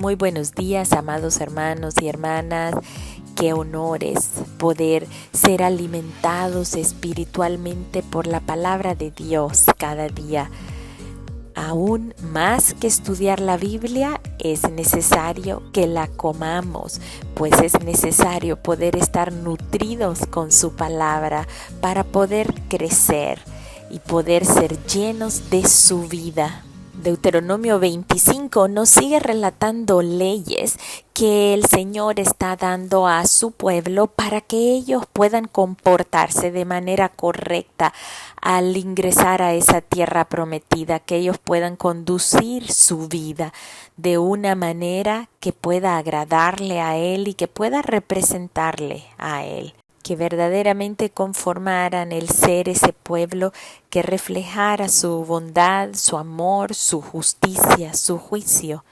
Muy buenos días, amados hermanos y hermanas. Qué honores poder ser alimentados espiritualmente por la palabra de Dios cada día. Aún más que estudiar la Biblia, es necesario que la comamos, pues es necesario poder estar nutridos con su palabra para poder crecer y poder ser llenos de su vida. Deuteronomio 25 nos sigue relatando leyes que el Señor está dando a su pueblo para que ellos puedan comportarse de manera correcta al ingresar a esa tierra prometida, que ellos puedan conducir su vida de una manera que pueda agradarle a Él y que pueda representarle a Él. Que verdaderamente conformaran el ser ese pueblo que reflejara su bondad, su amor, su justicia, su juicio.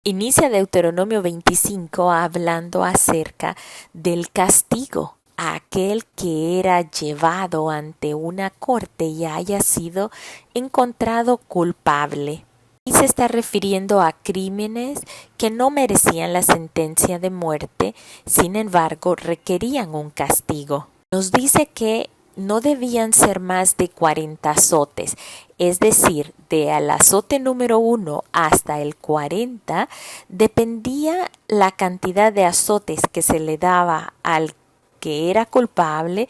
Inicia Deuteronomio 25 hablando acerca del castigo a aquel que era llevado ante una corte y haya sido encontrado culpable. Y se está refiriendo a crímenes que no merecían la sentencia de muerte, sin embargo requerían un castigo. Nos dice que no debían ser más de 40 azotes, es decir, de al azote número 1 hasta el 40, dependía la cantidad de azotes que se le daba al que era culpable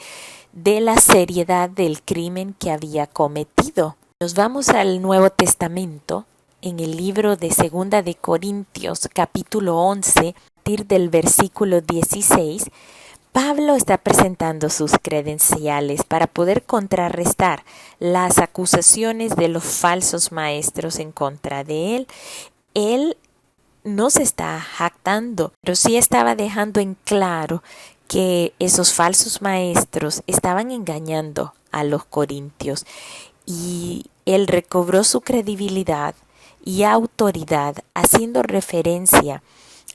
de la seriedad del crimen que había cometido. Nos vamos al Nuevo Testamento. En el libro de Segunda de Corintios, capítulo 11, a partir del versículo 16, Pablo está presentando sus credenciales para poder contrarrestar las acusaciones de los falsos maestros en contra de él. Él no se está jactando, pero sí estaba dejando en claro que esos falsos maestros estaban engañando a los corintios y él recobró su credibilidad y autoridad, haciendo referencia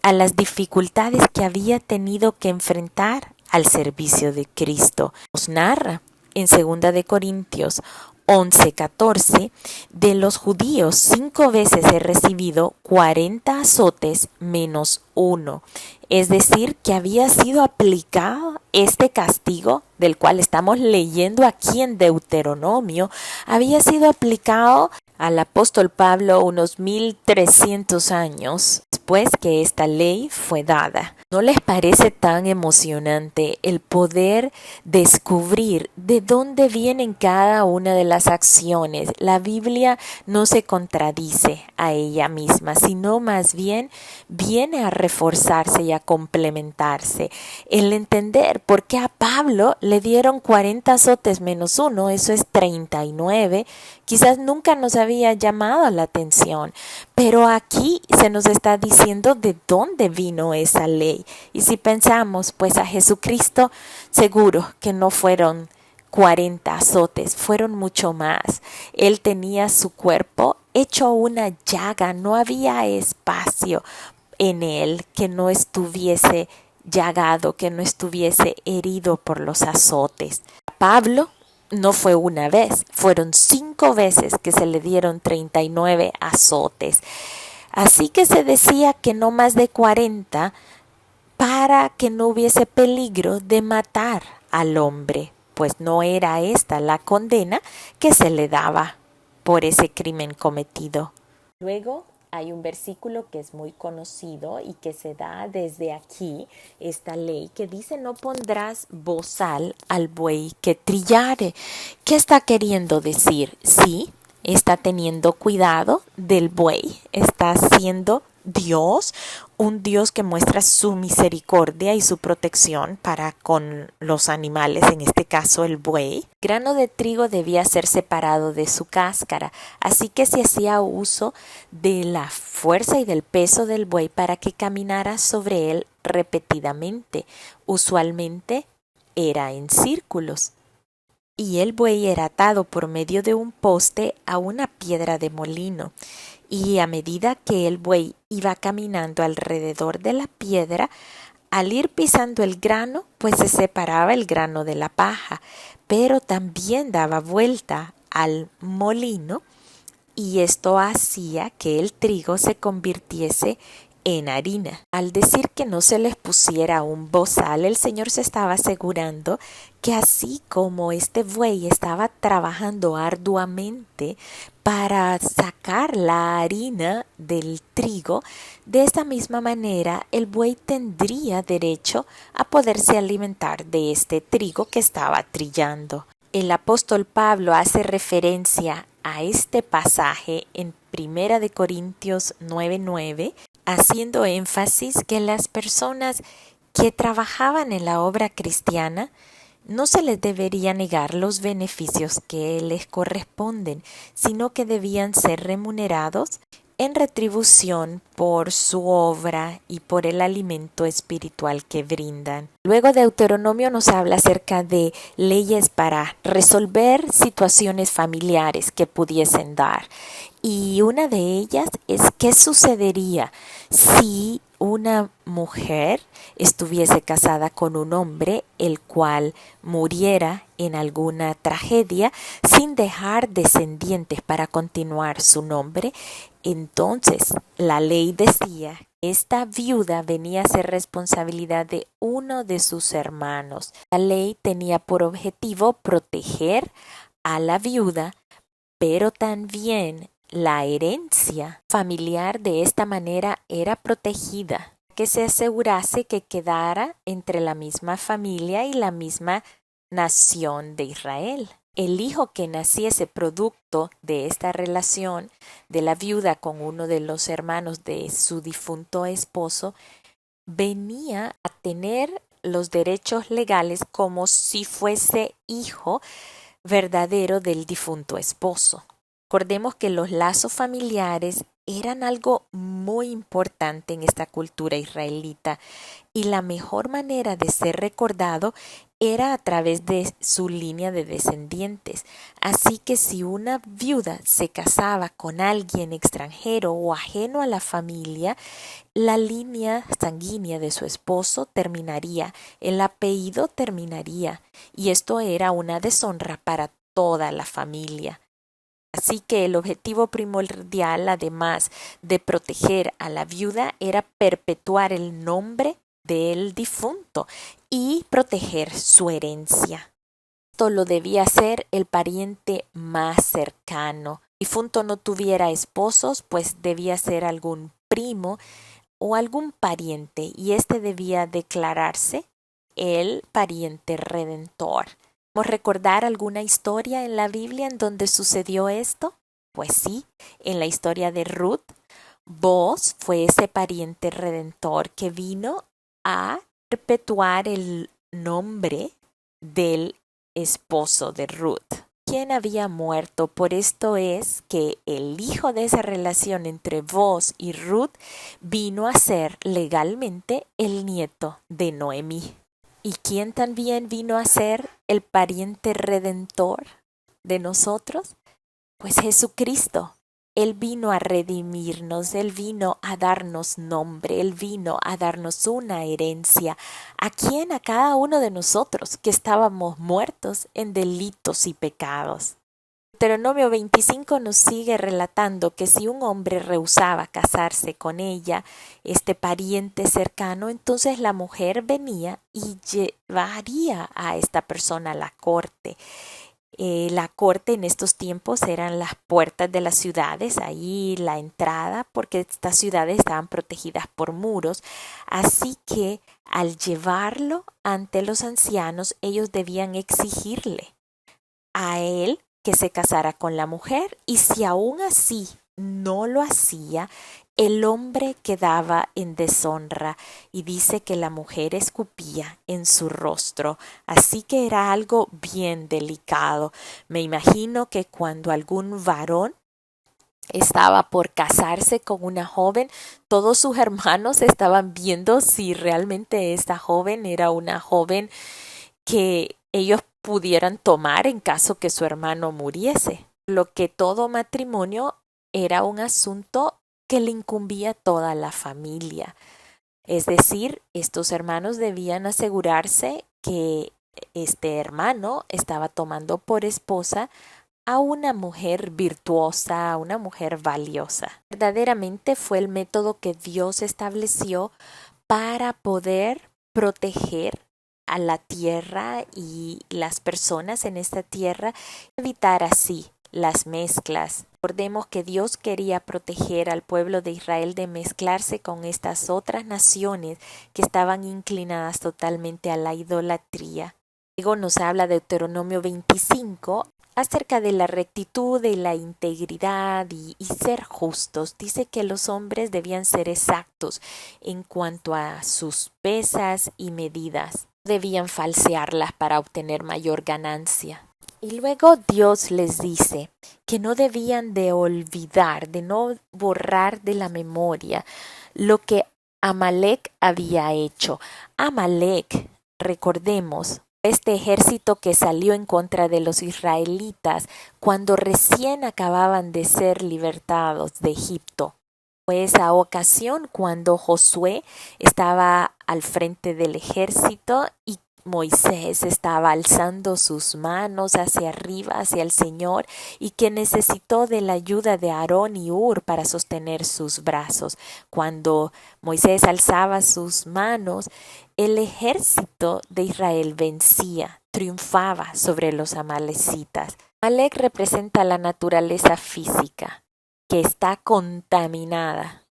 a las dificultades que había tenido que enfrentar al servicio de Cristo. Nos narra en 2 de Corintios 11:14, de los judíos 5 veces he recibido 40 azotes menos 1. Es decir, que había sido aplicado este castigo del cual estamos leyendo aquí en Deuteronomio, había sido aplicado al apóstol Pablo unos 1300 años después que esta ley fue dada. ¿No les parece tan emocionante el poder descubrir de dónde vienen cada una de las acciones? La Biblia no se contradice a ella misma, sino más bien viene a reforzarse y a complementarse. El entender por qué a Pablo le dieron 40 azotes menos 1, eso es 39, quizás nunca nos había llamado la atención, pero aquí se nos está diciendo de dónde vino esa ley. Y si pensamos pues a Jesucristo, seguro que no fueron 40 azotes, fueron mucho más. Él tenía su cuerpo hecho una llaga, no había espacio en él que no estuviese llagado, que no estuviese herido por los azotes. Pablo no fue una vez, fueron 5 veces que se le dieron 39 azotes. Así que se decía que no más de 40 para que no hubiese peligro de matar al hombre, pues no era esta la condena que se le daba por ese crimen cometido. Luego hay un versículo que es muy conocido y que se da desde aquí, esta ley que dice: no pondrás bozal al buey que trillare. ¿Qué está queriendo decir? Sí, está teniendo cuidado del buey, está siendo Dios, un Dios que muestra su misericordia y su protección para con los animales, en este caso el buey. El grano de trigo debía ser separado de su cáscara, así que se hacía uso de la fuerza y del peso del buey para que caminara sobre él repetidamente. Usualmente era en círculos. Y el buey era atado por medio de un poste a una piedra de molino, y a medida que el buey iba caminando alrededor de la piedra, al ir pisando el grano, pues se separaba el grano de la paja, pero también daba vuelta al molino, y esto hacía que el trigo se convirtiese en harina. Al decir que no se les pusiera un bozal, el Señor se estaba asegurando que así como este buey estaba trabajando arduamente para sacar la harina del trigo, de esta misma manera el buey tendría derecho a poderse alimentar de este trigo que estaba trillando. El apóstol Pablo hace referencia a este pasaje en 1 Corintios 9:9, haciendo énfasis que las personas que trabajaban en la obra cristiana no se les debería negar los beneficios que les corresponden, sino que debían ser remunerados en retribución por su obra y por el alimento espiritual que brindan. Luego Deuteronomio nos habla acerca de leyes para resolver situaciones familiares que pudiesen dar. Y una de ellas es qué sucedería si una mujer estuviese casada con un hombre el cual muriera en alguna tragedia sin dejar descendientes para continuar su nombre. Entonces la ley decía que esta viuda venía a ser responsabilidad de uno de sus hermanos. La ley tenía por objetivo proteger a la viuda, pero también la herencia familiar de esta manera era protegida, que se asegurase que quedara entre la misma familia y la misma nación de Israel. El hijo que naciese producto de esta relación de la viuda con uno de los hermanos de su difunto esposo venía a tener los derechos legales como si fuese hijo verdadero del difunto esposo. Recordemos que los lazos familiares eran algo muy importante en esta cultura israelita y la mejor manera de ser recordado era a través de su línea de descendientes. Así que si una viuda se casaba con alguien extranjero o ajeno a la familia, la línea sanguínea de su esposo terminaría, el apellido terminaría, y esto era una deshonra para toda la familia. Así que el objetivo primordial, además de proteger a la viuda, era perpetuar el nombre del difunto y proteger su herencia. Esto lo debía hacer el pariente más cercano. Si el difunto no tuviera esposos, pues debía ser algún primo o algún pariente, y este debía declararse el pariente redentor. ¿Podemos recordar alguna historia en la Biblia en donde sucedió esto? Pues sí, en la historia de Ruth, Booz fue ese pariente redentor que vino a perpetuar el nombre del esposo de Ruth, quien había muerto. Por esto es que el hijo de esa relación entre Booz y Ruth vino a ser legalmente el nieto de Noemí. ¿Y quién también vino a ser el pariente redentor de nosotros? Pues Jesucristo. Él vino a redimirnos, Él vino a darnos nombre, Él vino a darnos una herencia. ¿A quién? A cada uno de nosotros que estábamos muertos en delitos y pecados. Deuteronomio 25 nos sigue relatando que si un hombre rehusaba casarse con ella, este pariente cercano, entonces la mujer venía y llevaría a esta persona a la corte. La corte en estos tiempos eran las puertas de las ciudades, ahí la entrada, porque estas ciudades estaban protegidas por muros. Así que al llevarlo ante los ancianos, ellos debían exigirle a él que se casara con la mujer, y si aún así no lo hacía, el hombre quedaba en deshonra, y dice que la mujer escupía en su rostro. Así que era algo bien delicado. Me imagino que cuando algún varón estaba por casarse con una joven, todos sus hermanos estaban viendo si realmente esta joven era una joven que ellos pudieran tomar en caso que su hermano muriese. Lo que todo matrimonio era un asunto que le incumbía a toda la familia. Es decir, estos hermanos debían asegurarse que este hermano estaba tomando por esposa a una mujer virtuosa, a una mujer valiosa. Verdaderamente fue el método que Dios estableció para poder proteger a la tierra y las personas en esta tierra, evitar así las mezclas. Recordemos que Dios quería proteger al pueblo de Israel de mezclarse con estas otras naciones que estaban inclinadas totalmente a la idolatría. Luego nos habla Deuteronomio 25 acerca de la rectitud y la integridad y ser justos. Dice que los hombres debían ser exactos en cuanto a sus pesas y medidas. Debían falsearlas para obtener mayor ganancia. Y luego Dios les dice que no debían de olvidar, de no borrar de la memoria lo que Amalek había hecho. Amalek, recordemos, este ejército que salió en contra de los israelitas cuando recién acababan de ser libertados de Egipto. Fue esa ocasión cuando Josué estaba al frente del ejército y Moisés estaba alzando sus manos hacia arriba, hacia el Señor, y que necesitó de la ayuda de Aarón y Hur para sostener sus brazos. Cuando Moisés alzaba sus manos, el ejército de Israel vencía, triunfaba sobre los amalecitas. Amalek representa la naturaleza física, que está contaminada,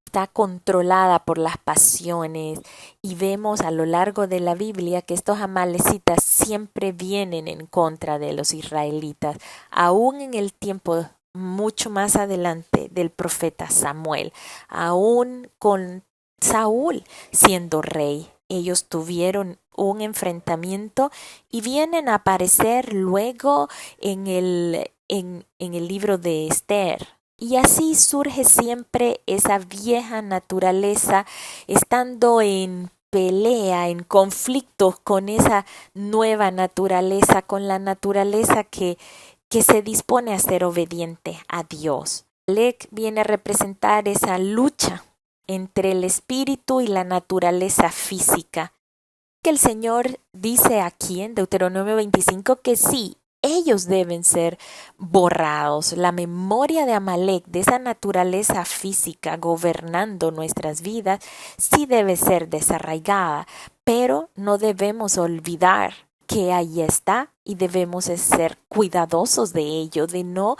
está controlada por las pasiones, y vemos a lo largo de la Biblia que estos amalecitas siempre vienen en contra de los israelitas, aún en el tiempo mucho más adelante del profeta Samuel, aún con Saúl siendo rey. Ellos tuvieron un enfrentamiento y vienen a aparecer luego en el libro de Esther. Y así surge siempre esa vieja naturaleza estando en pelea, en conflictos con esa nueva naturaleza, con la naturaleza que se dispone a ser obediente a Dios. Amalek viene a representar esa lucha entre el espíritu y la naturaleza física. Que el Señor dice aquí en Deuteronomio 25 que sí, ellos deben ser borrados. La memoria de Amalek, de esa naturaleza física gobernando nuestras vidas, sí debe ser desarraigada, pero no debemos olvidar que ahí está y debemos ser cuidadosos de ello, de no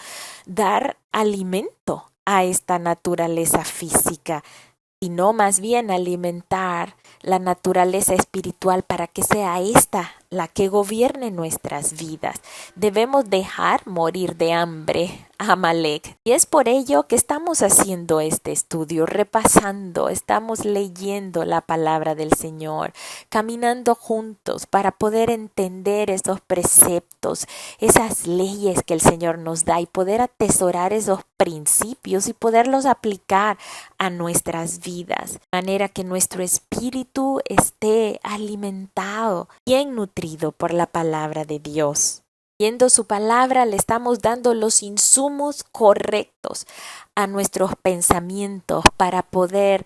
dar alimento a esta naturaleza física, sino más bien alimentar la naturaleza espiritual para que sea esta la que gobierne nuestras vidas. Debemos dejar morir de hambre a Amalek. Y es por ello que estamos haciendo este estudio, repasando, estamos leyendo la palabra del Señor, caminando juntos para poder entender esos preceptos, esas leyes que el Señor nos da y poder atesorar esos principios y poderlos aplicar a nuestras vidas, de manera que nuestro espíritu esté alimentado, bien nutrido por la palabra de Dios. Viendo su palabra, le estamos dando los insumos correctos a nuestros pensamientos para poder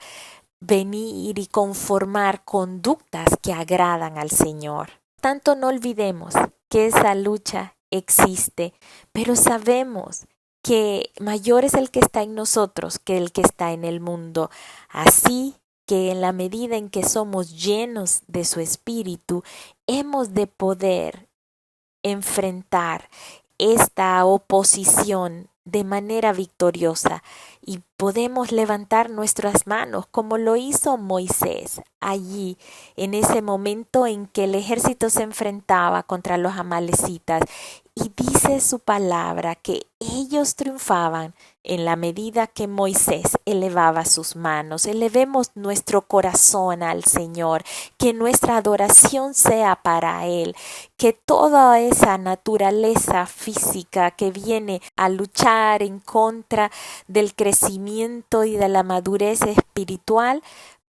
venir y conformar conductas que agradan al Señor. Tanto no olvidemos que esa lucha existe, pero sabemos que mayor es el que está en nosotros que el que está en el mundo. Así que en la medida en que somos llenos de su espíritu, hemos de poder enfrentar esta oposición de manera victoriosa y podemos levantar nuestras manos como lo hizo Moisés allí en ese momento en que el ejército se enfrentaba contra los amalecitas, y dice su palabra que ellos triunfaban en la medida que Moisés elevaba sus manos. Elevemos nuestro corazón al Señor, que nuestra adoración sea para Él, que toda esa naturaleza física que viene a luchar en contra del crecimiento y de la madurez espiritual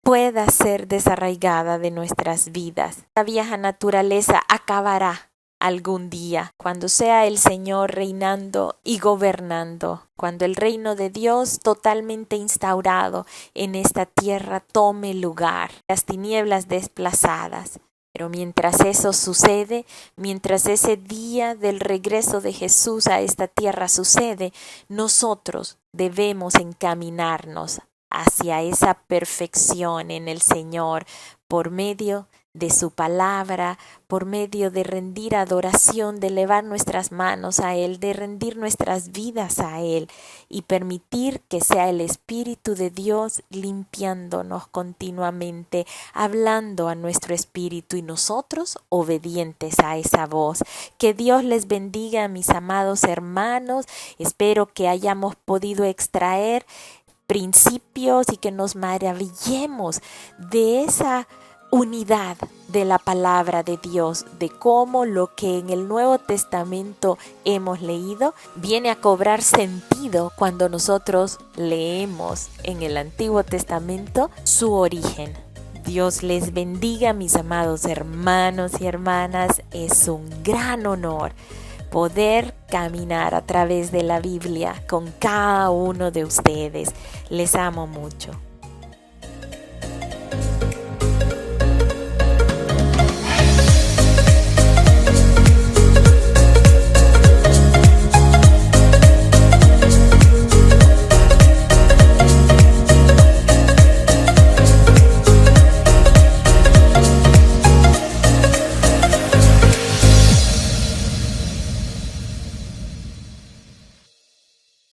pueda ser desarraigada de nuestras vidas. La vieja naturaleza acabará algún día, cuando sea el Señor reinando y gobernando, cuando el reino de Dios totalmente instaurado en esta tierra tome lugar, las tinieblas desplazadas. Pero mientras eso sucede, mientras ese día del regreso de Jesús a esta tierra sucede, nosotros debemos encaminarnos hacia esa perfección en el Señor por medio de su palabra, por medio de rendir adoración, de elevar nuestras manos a Él, de rendir nuestras vidas a Él y permitir que sea el Espíritu de Dios limpiándonos continuamente, hablando a nuestro espíritu y nosotros obedientes a esa voz. Que Dios les bendiga, mis amados hermanos. Espero que hayamos podido extraer principios y que nos maravillemos de esa unidad de la palabra de Dios, de cómo lo que en el Nuevo Testamento hemos leído viene a cobrar sentido cuando nosotros leemos en el Antiguo Testamento su origen. Dios les bendiga, mis amados hermanos y hermanas. Es un gran honor poder caminar a través de la Biblia con cada uno de ustedes. Les amo mucho.